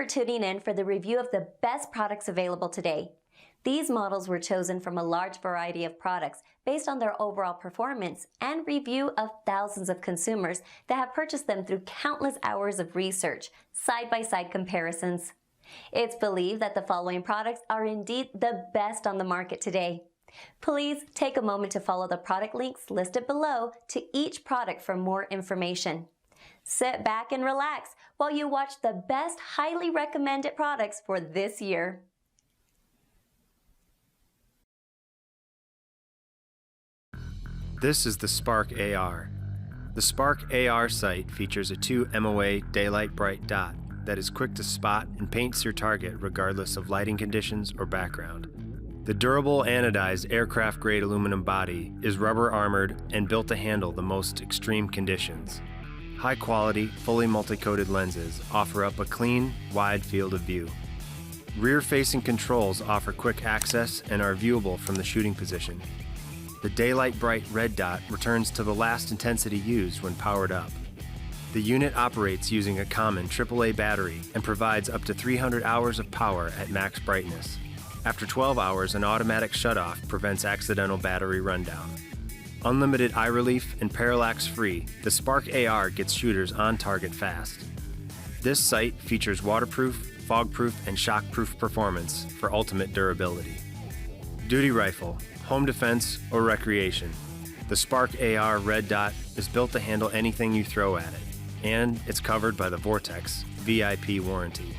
tuning in for the review of the best products available today. These models were chosen from a large variety of products based on their overall performance and review of thousands of consumers that have purchased them through countless hours of research, side-by-side comparisons. It's believed that the following products are indeed the best on the market today. Please take a moment to follow the product links listed below to each product for more information. Sit back and relax while you watch the best highly recommended products for this year. This is the SPARC AR. The SPARC AR sight features a 2 MOA daylight bright dot that is quick to spot and paints your target regardless of lighting conditions or background. The durable anodized aircraft-grade aluminum body is rubber armored and built to handle the most extreme conditions. High-quality, fully multi-coated lenses offer up a clean, wide field of view. Rear-facing controls offer quick access and are viewable from the shooting position. The daylight bright red dot returns to the last intensity used when powered up. The unit operates using a common AAA battery and provides up to 300 hours of power at max brightness. After 12 hours, an automatic shutoff prevents accidental battery rundown. Unlimited eye relief and parallax-free, the SPARC AR gets shooters on target fast. This sight features waterproof, fog-proof, and shock-proof performance for ultimate durability. Duty rifle, home defense, or recreation, the SPARC AR red dot is built to handle anything you throw at it, and it's covered by the Vortex VIP warranty.